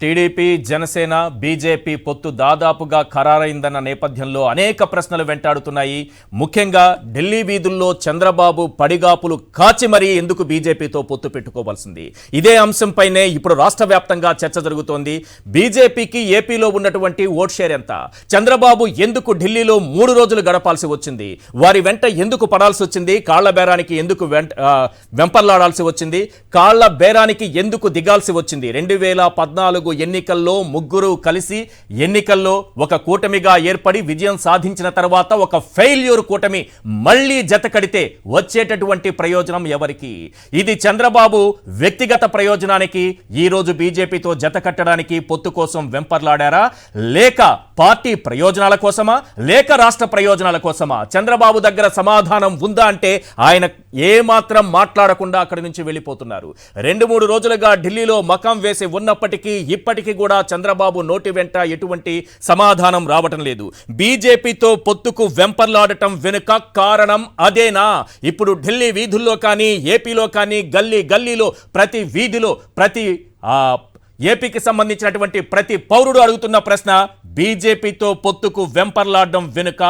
TDP Janasena BJP పొత్తు దాదాపుగా ఖరారైందన్న నేపథ్యంలో అనేక ప్రశ్నలు వెంటాడుతున్నాయి. ముఖ్యంగా ఢిల్లీ వీధుల్లో చంద్రబాబు పడిగాపులు కాచి మరీ ఎందుకు బీజేపీతో పొత్తు పెట్టుకోవాల్సింది? ఇదే అంశంపైనే ఇప్పుడు రాష్ట్ర వ్యాప్తంగా చర్చ జరుగుతోంది. బీజేపీకి ఏపీలో ఉన్నటువంటి ఓట్ షేర్ ఎంత? చంద్రబాబు ఎందుకు ఢిల్లీలో 3 రోజులు గడపాల్సి వచ్చింది? వారి వెంట ఎందుకు పడాల్సి వచ్చింది? కాళ్ల బేరానికి ఎందుకు వెంపర్లాడాల్సి వచ్చింది? కాళ్ల బేరానికి ఎందుకు దిగాల్సి వచ్చింది? 2014 ఎన్నికల్లో ముగ్గురు కలిసి ఎన్నికల్లో ఒక కూటమిగా ఏర్పడి విజయం సాధించిన తర్వాత ఒక ఫెయిల్యూర్ కూటమి మళ్ళీ జత కడితే వచ్చేటటువంటి ప్రయోజనం ఎవరికి? ఇది చంద్రబాబు వ్యక్తిగత ప్రయోజనానికి ఈ రోజు బీజేపీతో జత కట్టడానికి పొత్తు కోసం వెంపర్లాడారా, లేక పార్టీ ప్రయోజనాల కోసమా, లేక రాష్ట్ర ప్రయోజనాల కోసమా? చంద్రబాబు దగ్గర సమాధానం ఉందా అంటే ఆయన ఏమాత్రం మాట్లాడకుండా అక్కడి నుంచి వెళ్ళిపోతున్నారు. 2-3 రోజులుగా ఢిల్లీలో మకాం వేసి ఉన్నప్పటికీ ఇప్పటికీ కూడా చంద్రబాబు నోటి వెంట ఎటువంటి సమాధానం రావటం లేదు. బీజేపీతో పొత్తుకు వెంపర్లాడటం వెనుక కారణం అదేనా? ఇప్పుడు ఢిల్లీ వీధుల్లో కానీ ఏపీలో కానీ గల్లీ గల్లీలో ప్రతి వీధిలో ప్రతి ఏపీకి సంబంధించినటువంటి ప్రతి పౌరుడు అడుగుతున్న ప్రశ్న, బీజేపీతో పొత్తుకు వెంపర్లాడడం వెనుక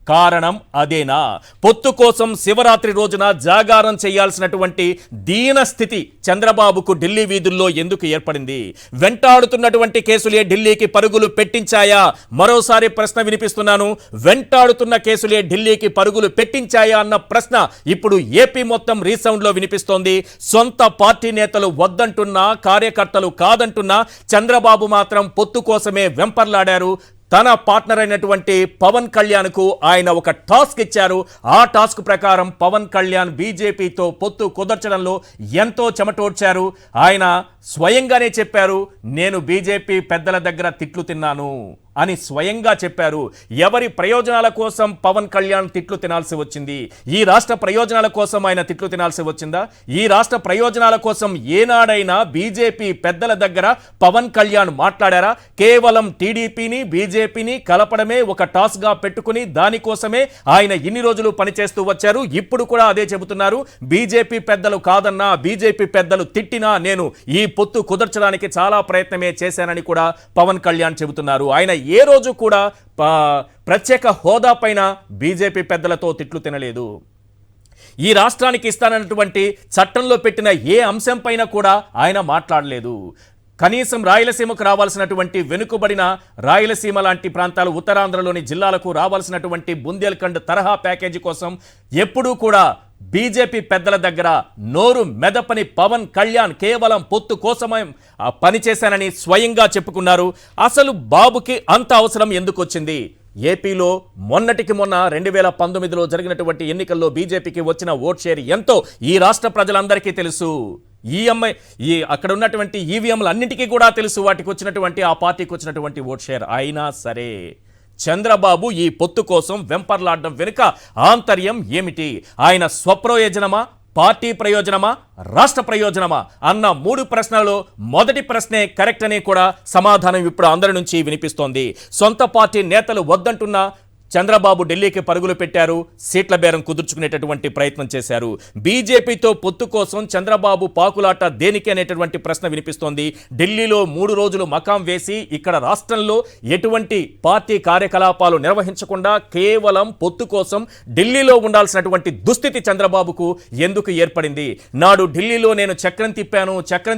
కారణం అదేనా? పొత్తు కోసం శివరాత్రి రోజున జాగారం చేయాల్సినటువంటి దీన స్థితి చంద్రబాబుకు ఢిల్లీ వీధుల్లో ఎందుకు ఏర్పడింది? వెంటాడుతున్నటువంటి కేసులే ఢిల్లీకి పరుగులు పెట్టించాయా? మరోసారి ప్రశ్న వినిపిస్తున్నాను, వెంటాడుతున్న కేసులే ఢిల్లీకి పరుగులు పెట్టించాయా అన్న ప్రశ్న ఇప్పుడు ఏపీ మొత్తం రీసౌండ్లో వినిపిస్తోంది. సొంత పార్టీ నేతలు వద్దంటున్నా, కార్యకర్తలు కాదంటున్నా చంద్రబాబు మాత్రం పొత్తు కోసమే వెంపర్లాడారు. తన పార్ట్నర్ అయినటువంటి పవన్ కళ్యాణ్కు ఆయన ఒక టాస్క్ ఇచ్చారు. ఆ టాస్క్ ప్రకారం పవన్ కళ్యాణ్ బీజేపీతో పొత్తు కుదర్చడంలో ఎంతో చెమటోడ్చారు. ఆయన స్వయంగానే చెప్పారు, నేను బీజేపీ పెద్దల దగ్గర తిట్లు తిన్నాను అని స్వయంగా చెప్పారు. ఎవరి ప్రయోజనాల కోసం పవన్ కళ్యాణ్ తిట్లు తినాల్సి వచ్చింది? ఈ రాష్ట్ర ప్రయోజనాల కోసం ఆయన తిట్లు తినాల్సి వచ్చిందా? ఈ రాష్ట్ర ప్రయోజనాల కోసం ఏనాడైనా బీజేపీ పెద్దల దగ్గర పవన్ కళ్యాణ్ మాట్లాడారా? కేవలం టీడీపీని బీజేపీని కలపడమే ఒక టాస్క్గా పెట్టుకుని దానికోసమే ఆయన ఇన్ని రోజులు పనిచేస్తూ వచ్చారు. ఇప్పుడు కూడా అదే చెబుతున్నారు. బీజేపీ పెద్దలు కాదన్నా, బీజేపీ పెద్దలు తిట్టినా నేను ఈ పొత్తు కుదర్చడానికి చాలా ప్రయత్నమే చేశానని కూడా పవన్ కళ్యాణ్ చెబుతున్నారు. ఆయన ఏ రోజు కూడా ప్రత్యేక హోదా పైన బీజేపీ పెద్దలతో తిట్లు తినలేదు. ఈ రాష్ట్రానికి ఇస్తానన్నటువంటి చట్టంలో పెట్టిన ఏ అంశం పైన కూడా ఆయన మాట్లాడలేదు. కనీసం రాయలసీమకు రావాల్సినటువంటి వెనుకబడిన రాయలసీమ లాంటి ప్రాంతాలు, ఉత్తరాంధ్రలోని జిల్లాలకు రావాల్సినటువంటి బుందేల్ఖండ్ తరహా ప్యాకేజీ కోసం ఎప్పుడూ కూడా బీజేపీ పెద్దల దగ్గర నోరు మెదపని పవన్ కళ్యాణ్ కేవలం పొత్తు కోసమే పనిచేశానని స్వయంగా చెప్పుకున్నారు. అసలు బాబుకి అంత అవసరం ఎందుకు వచ్చింది? ఏపీలో మొన్నటికి మొన్న 2019లో జరిగినటువంటి ఎన్నికల్లో బీజేపీకి వచ్చిన ఓట్ షేర్ ఎంతో ఈ రాష్ట్ర ప్రజలందరికీ తెలుసు. అక్కడ ఉన్నటువంటి ఈవీఎంలు అన్నింటికీ కూడా తెలుసు వాటికి వచ్చినటువంటి, ఆ పార్టీకి వచ్చినటువంటి ఓట్ షేర్. అయినా సరే చంద్రబాబు ఈ పొత్తు కోసం వెంపర్లాడడం వెనుక ఆంతర్యం ఏమిటి? ఆయన స్వప్రయోజనమా, పార్టీ ప్రయోజనమా, రాష్ట్ర ప్రయోజనమా అన్న 3 ప్రశ్నలలో మొదటి ప్రశ్నే కరెక్ట్ అని కూడా సమాధానం ఇప్పుడు అందరి నుంచి వినిపిస్తోంది. సొంత పార్టీ నేతలు వద్దంటున్నా చంద్రబాబు ఢిల్లీకి పరుగులు పెట్టారు, సీట్ల బేరం కుదుర్చుకునేటటువంటి ప్రయత్నం చేశారు. బీజేపీతో పొత్తు కోసం చంద్రబాబు పాకులాట దేనికి అనేటటువంటి ప్రశ్న వినిపిస్తోంది. ఢిల్లీలో 3 రోజులు మకాం వేసి ఇక్కడ రాష్ట్రంలో ఎటువంటి పార్టీ కార్యకలాపాలు నిర్వహించకుండా కేవలం పొత్తు కోసం ఢిల్లీలో ఉండాల్సినటువంటి దుస్థితి చంద్రబాబుకు ఎందుకు ఏర్పడింది? నాడు ఢిల్లీలో నేను చక్రం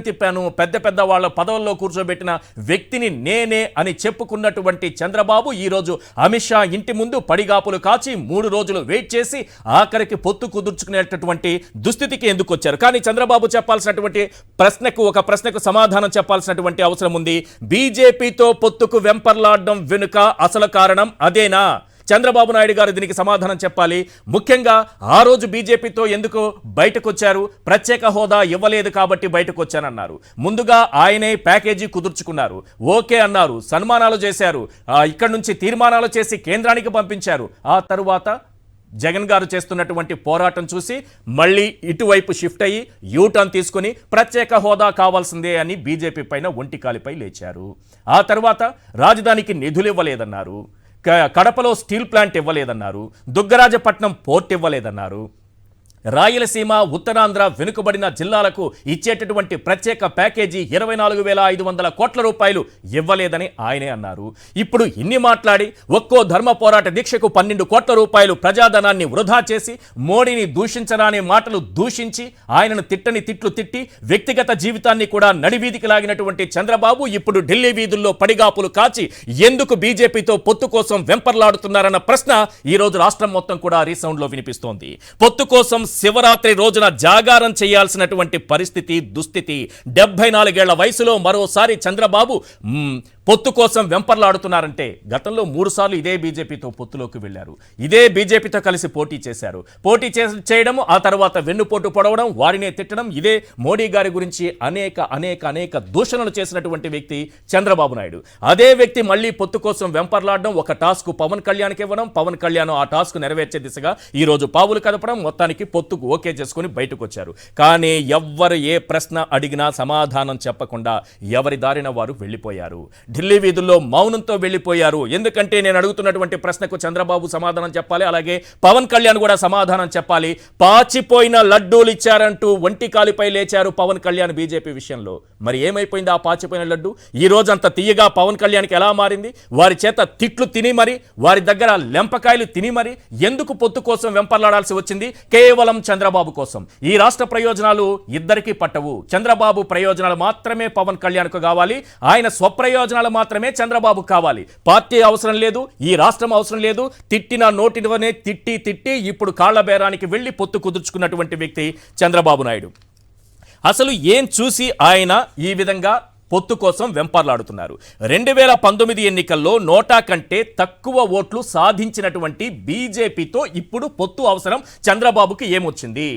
తిప్పాను, పెద్ద పెద్ద వాళ్ళ పదవుల్లో కూర్చోబెట్టిన వ్యక్తిని నేనే అని చెప్పుకున్నటువంటి చంద్రబాబు ఈరోజు అమిత్ షా ఇంటి ముందు పడిగాపులు కాచి 3 రోజులు వెయిట్ చేసి ఆఖరికి పొత్తు కుదుర్చుకునేటటువంటి దుస్థితికి ఎందుకు వచ్చారు? కానీ చంద్రబాబు చెప్పాల్సినటువంటి ప్రశ్నకు సమాధానం చెప్పాల్సినటువంటి అవసరం ఉంది. బీజేపీతో పొత్తుకు వెంపర్లాడడం వెనుక అసలు కారణం అదేనా? చంద్రబాబు నాయుడు గారు దీనికి సమాధానం చెప్పాలి. ముఖ్యంగా ఆ రోజు బీజేపీతో ఎందుకు బయటకు వచ్చారు? ప్రత్యేక హోదా ఇవ్వలేదు కాబట్టి బయటకు వచ్చానన్నారు. ముందుగా ఆయనే ప్యాకేజీ కుదుర్చుకున్నారు, ఓకే అన్నారు, సన్మానాలు చేశారు, ఇక్కడి నుంచి తీర్మానాలు చేసి కేంద్రానికి పంపించారు. ఆ తరువాత జగన్ గారు చేస్తున్నటువంటి పోరాటం చూసి మళ్ళీ ఇటువైపు షిఫ్ట్ అయ్యి యూటర్న్ తీసుకుని ప్రత్యేక హోదా కావాల్సిందే అని బీజేపీ పైన ఒంటికాలిపై లేచారు. ఆ తర్వాత రాజధానికి నిధులు ఇవ్వలేదన్నారు, కడపలో స్టీల్ ప్లాంట్ ఇవ్వలేదన్నారు, దుగ్గరాజపట్నం పోర్ట్ ఇవ్వలేదన్నారు, రాయలసీమ ఉత్తరాంధ్ర వెనుకబడిన జిల్లాలకు ఇచ్చేటటువంటి ప్రత్యేక ప్యాకేజీ 24,500 కోట్ల రూపాయలు ఇవ్వలేదని ఆయనే అన్నారు. ఇప్పుడు ఇన్ని మాట్లాడి ఒక్కో ధర్మ పోరాట దీక్షకు 12 కోట్ల రూపాయలు ప్రజాధనాన్ని వృధా చేసి మోడీని దూషించరాని మాటలు దూషించి ఆయనను తిట్టని తిట్లు తిట్టి వ్యక్తిగత జీవితాన్ని కూడా నడివీధికి లాగినటువంటి చంద్రబాబు ఇప్పుడు ఢిల్లీ వీధుల్లో పడిగాపులు కాచి ఎందుకు బీజేపీతో పొత్తు కోసం వెంపర్లాడుతున్నారన్న ప్రశ్న ఈ రోజు రాష్ట్రం మొత్తం కూడా రీసౌండ్ లో వినిపిస్తోంది. పొత్తు కోసం శివరాత్రి రోజున జాగారం చేయాల్సినటువంటి పరిస్థితి దుస్థితి. 74 ఏళ్ల వయసులో మరోసారి చంద్రబాబు పొత్తు కోసం వెంపర్లాడుతున్నారంటే గతంలో 3 సార్లు ఇదే బీజేపీతో పొత్తులోకి వెళ్లారు. ఇదే బీజేపీతో కలిసి పోటీ చేశారు. పోటీ చేయడం, ఆ తర్వాత వెన్నుపోటు పొడవడం, వారినే తిట్టడం, ఇదే మోడీ గారి గురించి అనేక దూషణలు చేసినటువంటి వ్యక్తి చంద్రబాబు నాయుడు. అదే వ్యక్తి మళ్ళీ పొత్తు కోసం వెంపర్లాడడం, ఒక టాస్క్ పవన్ కళ్యాణ్కి ఇవ్వడం, పవన్ కళ్యాణ్ ఆ టాస్క్ నెరవేర్చే దిశగా ఈ రోజు పావులు కదపడం, మొత్తానికి పొత్తుకు ఓకే చేసుకుని బయటకు వచ్చారు. కానీ ఎవ్వరు ఏ ప్రశ్న అడిగినా సమాధానం చెప్పకుండా ఎవరి దారిన వారు వెళ్ళిపోయారు. ఢిల్లీ వీధుల్లో మౌనంతో వెళ్ళిపోయారు. ఎందుకంటే నేను అడుగుతున్నటువంటి ప్రశ్నకు చంద్రబాబు సమాధానం చెప్పాలి, అలాగే పవన్ కళ్యాణ్ కూడా సమాధానం చెప్పాలి. పాచిపోయిన లడ్డూలు ఇచ్చారంటూ ఒంటి కాలిపై లేచారు పవన్ కళ్యాణ్ బీజేపీ విషయంలో. మరి ఏమైపోయింది ఆ పాచిపోయిన లడ్డు? ఈ రోజు అంత తీయగా పవన్ కళ్యాణ్కి ఎలా మారింది? వారి చేత తిట్లు తిని మరి, వారి దగ్గర లెంపకాయలు తిని మరి ఎందుకు పొత్తు కోసం వెంపర్లాడాల్సి వచ్చింది? కేవలం చంద్రబాబు కోసం. ఈ రాష్ట్ర ప్రయోజనాలు ఇద్దరికీ పట్టవు. చంద్రబాబు ప్రయోజనాలు మాత్రమే పవన్ కళ్యాణ్కు కావాలి, ఆయన స్వప్రయోజనాలు మాత్రమే చంద్రబాబు కావాలి. పార్టీ అవసరం లేదు, ఈ రాష్ట్రం అవసరం లేదు. తిట్టిన నోటివనే తిట్టి ఇప్పుడు కాళ్ల బేరానికి వెళ్లి పొత్తు కుదుర్చుకున్నటువంటి వ్యక్తి చంద్రబాబు నాయుడు. అసలు ఏం చూసి ఆయన ఈ విధంగా పొత్తు కోసం వెంపర్లాడుతున్నారు? 2019 ఎన్నికల్లో నోటా కంటే తక్కువ ఓట్లు సాధించినటువంటి బీజేపీతో ఇప్పుడు పొత్తు అవసరం చంద్రబాబుకి ఏమొచ్చింది?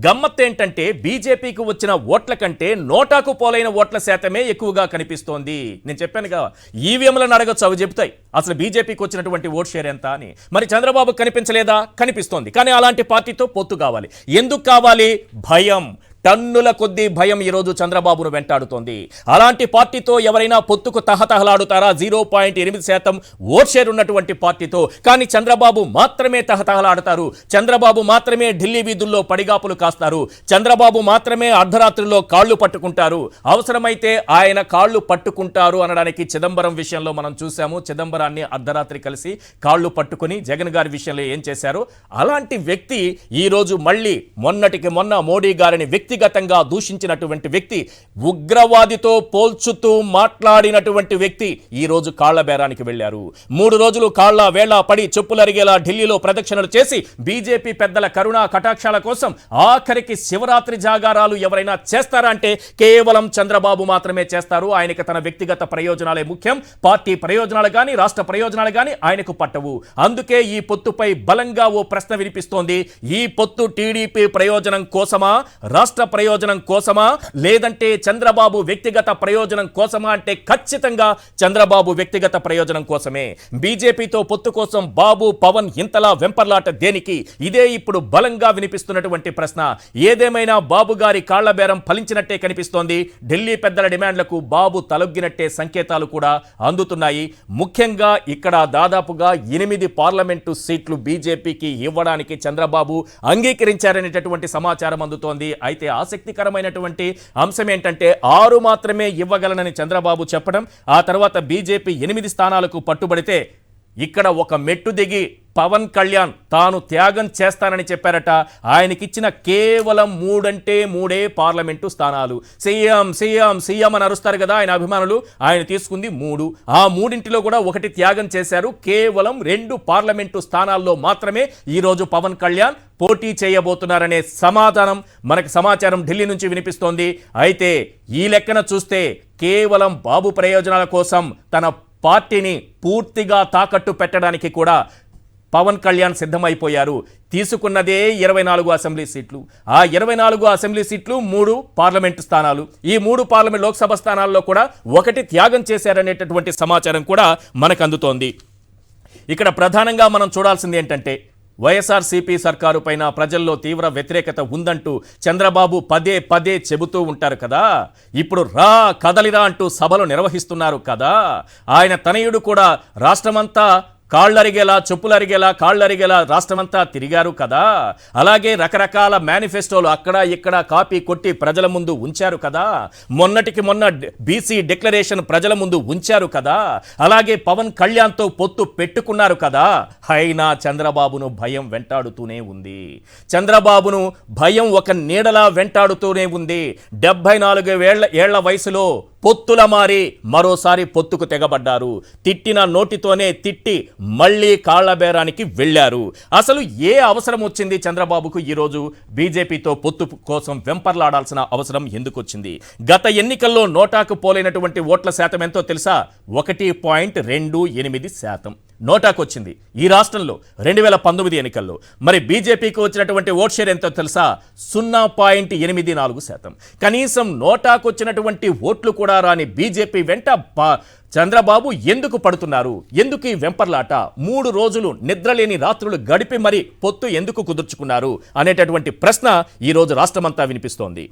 గమ్మత్ ఏంటంటే బీజేపీకి వచ్చిన ఓట్ల కంటే నోటాకు పోలైన ఓట్ల శాతమే ఎక్కువగా కనిపిస్తోంది. నేను చెప్పానుగా, ఈవీఎంలను అడగచ్చు, అవి చెబుతాయి అసలు బీజేపీకి వచ్చినటువంటి ఓట్ షేర్ ఎంత అని. మరి చంద్రబాబు కనిపించలేదా? కనిపిస్తోంది. కానీ అలాంటి పార్టీతో పొత్తు కావాలి. ఎందుకు కావాలి? భయం. టన్నుల కొద్దీ భయం ఈరోజు చంద్రబాబును వెంటాడుతోంది. అలాంటి పార్టీతో ఎవరైనా పొత్తుకు తహతహలాడుతారా? 0.8% ఓట్ షేర్ ఉన్నటువంటి పార్టీతో. కానీ చంద్రబాబు మాత్రమే తహతహలాడతారు. చంద్రబాబు మాత్రమే ఢిల్లీ వీధుల్లో పడిగాపులు కాస్తారు. చంద్రబాబు మాత్రమే అర్ధరాత్రిలో కాళ్లు పట్టుకుంటారు. అవసరమైతే ఆయన కాళ్లు పట్టుకుంటారు అనడానికి చిదంబరం విషయంలో మనం చూసాము. చిదంబరాన్ని అర్ధరాత్రి కలిసి కాళ్లు పట్టుకుని జగన్ గారి విషయంలో ఏం చేశారు? అలాంటి వ్యక్తి ఈరోజు మళ్ళీ మొన్నటికి మొన్న మోడీ గారిని వ్యక్తిగతంగా దూషించినటువంటి వ్యక్తి, ఉగ్రవాదితో పోల్చుతూ మాట్లాడినటువంటి వ్యక్తి ఈ రోజు కాళ్ల బేరానికి వెళ్లారు. 3 రోజులు కాళ్ల వేళ పడి చెప్పులరిగేలా ఢిల్లీలో ప్రదక్షిణలు చేసి బీజేపీ పెద్దల కరుణా కటాక్షాల కోసం ఆఖరికి శివరాత్రి జాగారాలు ఎవరైనా చేస్తారా అంటే కేవలం చంద్రబాబు మాత్రమే చేస్తారు. ఆయనకి తన వ్యక్తిగత ప్రయోజనాలే ముఖ్యం. పార్టీ ప్రయోజనాలు కానీ రాష్ట్ర ప్రయోజనాలు కానీ ఆయనకు పట్టవు. అందుకే ఈ పొత్తుపై బలంగా ఓ ప్రశ్న వినిపిస్తోంది. ఈ పొత్తు టీడీపీ ప్రయోజనం కోసమా, రాష్ట్ర ప్రయోజనం కోసమా, లేదంటే చంద్రబాబు వ్యక్తిగత ప్రయోజనం కోసమా అంటే ఖచ్చితంగా చంద్రబాబు వ్యక్తిగత ప్రయోజనం కోసమే. బీజేపీతో పొత్తు కోసం బాబు పవన్ ఇంతలా వెంపర్లాట దేనికి? ఇదే ఇప్పుడు బలంగా వినిపిస్తున్నటువంటి ప్రశ్న. ఏదేమైనా బాబు గారి కాళ్ల బేరం ఫలించినట్టే కనిపిస్తోంది. ఢిల్లీ పెద్దల డిమాండ్లకు బాబు తలొగ్గినట్టే సంకేతాలు కూడా అందుతున్నాయి. ముఖ్యంగా ఇక్కడ దాదాపుగా 8 పార్లమెంటు సీట్లు బీజేపీకి ఇవ్వడానికి చంద్రబాబు అంగీకరించారనేటటువంటి సమాచారం అందుతోంది. అయితే ఆసక్తికరమైనటువంటి అంశం ఏంటంటే 6 మాత్రమే ఇవ్వగలనని చంద్రబాబు చెప్పడం, ఆ తర్వాత బీజేపీ 8 స్థానాలకు పట్టుబడితే ఇక్కడ ఒక మెట్టు దిగి పవన్ కళ్యాణ్ తాను త్యాగం చేస్తానని చెప్పారట. ఆయనకిచ్చిన కేవలం 3 అంటే 3 పార్లమెంటు స్థానాలు. సీఎం అని అరుస్తారు కదా ఆయన అభిమానులు, ఆయన తీసుకుంది 3. ఆ 3 కూడా 1 త్యాగం చేశారు. కేవలం 2 పార్లమెంటు స్థానాల్లో మాత్రమే ఈరోజు పవన్ కళ్యాణ్ పోటీ చేయబోతున్నారనే మనకు సమాచారం ఢిల్లీ నుంచి వినిపిస్తోంది. అయితే ఈ లెక్కన చూస్తే కేవలం బాబు ప్రయోజనాల కోసం తన పార్టీని పూర్తిగా తాకట్టు పెట్టడానికి కూడా పవన్ కళ్యాణ్ సిద్ధమైపోయారు. తీసుకున్నదే 24 అసెంబ్లీ సీట్లు. ఆ 24 అసెంబ్లీ సీట్లు 3 పార్లమెంటు స్థానాలు. ఈ 3 పార్లమెంట్ లోక్సభ స్థానాల్లో కూడా 1 త్యాగం చేశారనేటటువంటి సమాచారం కూడా మనకు అందుతోంది. ఇక్కడ ప్రధానంగా మనం చూడాల్సింది ఏంటంటే వైఎస్ఆర్సీపీ సర్కారు పైన ప్రజల్లో తీవ్ర వ్యతిరేకత ఉందంటూ చంద్రబాబు పదే చెబుతూ ఉంటారు కదా. ఇప్పుడు కదలిరా అంటూ సభలు నిర్వహిస్తున్నారు కదా. ఆయన తనయుడు కూడా రాష్ట్రమంతా కాళ్ళరిగేలా చెప్పులరిగేలా కాళ్ళరిగేలా రాష్ట్రమంతా తిరిగారు కదా. అలాగే రకరకాల మేనిఫెస్టోలు అక్కడ ఇక్కడ కాపీ కొట్టి ప్రజల ముందు ఉంచారు కదా. మొన్నటికి మొన్న బీసీ డిక్లరేషన్ ప్రజల ముందు ఉంచారు కదా. అలాగే పవన్ కళ్యాణ్తో పొత్తు పెట్టుకున్నారు కదా. అయినా చంద్రబాబును భయం వెంటాడుతూనే ఉంది. చంద్రబాబును భయం ఒక నీడలా వెంటాడుతూనే ఉంది. 74 ఏళ్ల వయసులో పొత్తుల మారి మరోసారి పొత్తుకు తెగబడ్డారు. తిట్టిన నోటితోనే తిట్టి మళ్ళీ కాళ్లబేరానికి వెళ్ళారు. అసలు ఏ అవసరం వచ్చింది చంద్రబాబుకు ఈరోజు బీజేపీతో పొత్తు కోసం వెంపర్లాడాల్సిన అవసరం ఎందుకు వచ్చింది? గత ఎన్నికల్లో నోటాకు పోలైనటువంటి ఓట్ల శాతం ఎంతో తెలుసా? 1.28% నోటాకు వచ్చింది ఈ రాష్ట్రంలో 2019 ఎన్నికల్లో. మరి బీజేపీకి వచ్చినటువంటి ఓట్ షేర్ ఎంతో తెలుసా? 0.84%. కనీసం నోటాకు వచ్చినటువంటి ఓట్లు కూడా రాని బీజేపీ వెంట చంద్రబాబు ఎందుకు పడుతున్నారు? ఎందుకు ఈ వెంపర్లాట? 3 రోజులు నిద్రలేని రాత్రులు గడిపి మరి పొత్తు ఎందుకు కుదుర్చుకున్నారు అనేటటువంటి ప్రశ్న ఈరోజు రాష్ట్రమంతా వినిపిస్తోంది.